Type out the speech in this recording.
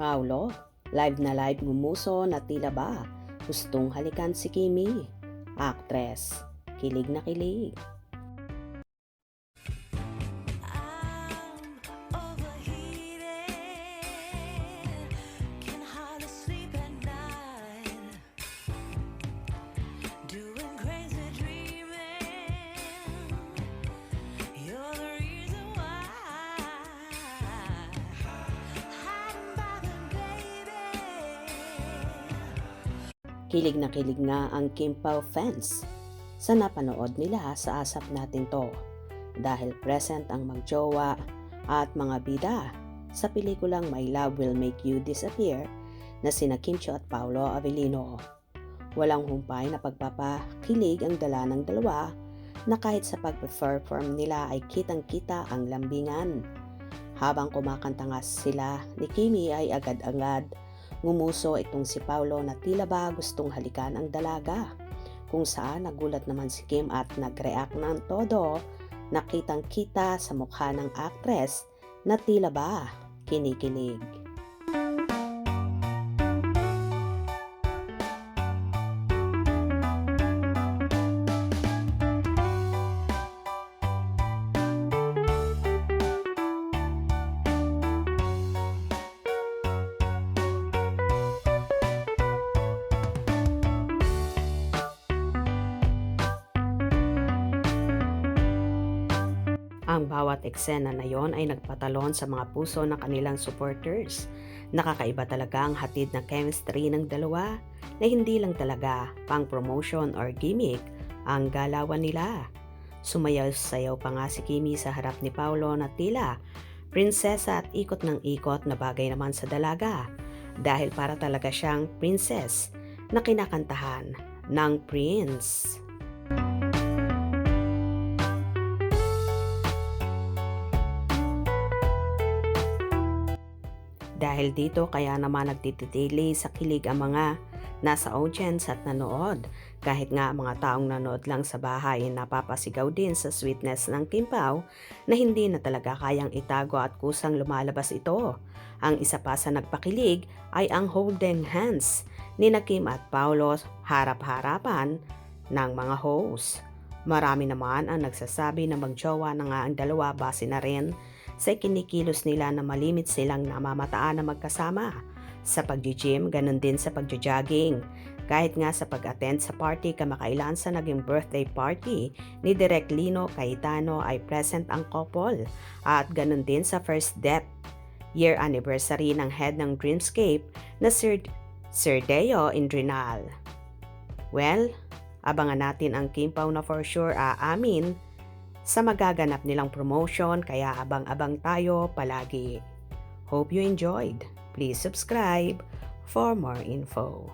Paulo, live na live ngumuso na tila ba gustong halikan si Kimi. Actress, kilig na kilig. Kilig na kilig nga ang Kim Pao fans sa napanood nila sa asap natin to dahil present ang magjowa at mga bida sa pelikulang My Love Will Make You Disappear na sina Kim Chiu at Paolo Avellino. Walang humpay na pagpapakilig ang dala ng dalawa na kahit sa pag-perform nila ay kitang-kita ang lambingan. Habang kumakanta nga sila ni Kimi ay agad-agad ngumuso itong si Paulo na tila ba gustong halikan ang dalaga, kung saan nagulat naman si Kim at nag-react ng todo na kitang-kita sa mukha ng actress na tila ba kinikilig. Ang bawat eksena na yon ay nagpatalon sa mga puso ng kanilang supporters. Nakakaiba talaga ang hatid na chemistry ng dalawa na hindi lang talaga pang promotion or gimmick ang galawan nila. Sumayaw-sayaw pa nga si Kimi sa harap ni Paulo na tila prinsesa at ikot ng ikot na bagay naman sa dalaga dahil para talaga siyang princess na kinakantahan ng prince. Dahil dito kaya naman nagtitili sa kilig ang mga nasa audience at nanood. Kahit nga mga taong nanood lang sa bahay napapasigaw din sa sweetness ng Kim Pao na hindi na talaga kayang itago at kusang lumalabas ito. Ang isa pa sa nagpakilig ay ang holding hands ni Kim at Paolo harap-harapan ng mga host. Marami naman ang nagsasabi na magjowa na nga ang dalawa base na rin sa kinikilos nila na malimit silang namamataan na magkasama. Sa pag-gym, ganun din sa pag-jogging. Kahit nga sa pag-attend sa party kamakailan sa naging birthday party ni Direk Lino Cayetano ay present ang couple. At ganun din sa first death year anniversary ng head ng Dreamscape na Sir Deo Indrinal. Well, abangan natin ang Kim Pao na for sure aamin sa magaganap nilang promotion kaya abang-abang tayo palagi. Hope you enjoyed. Please subscribe for more info.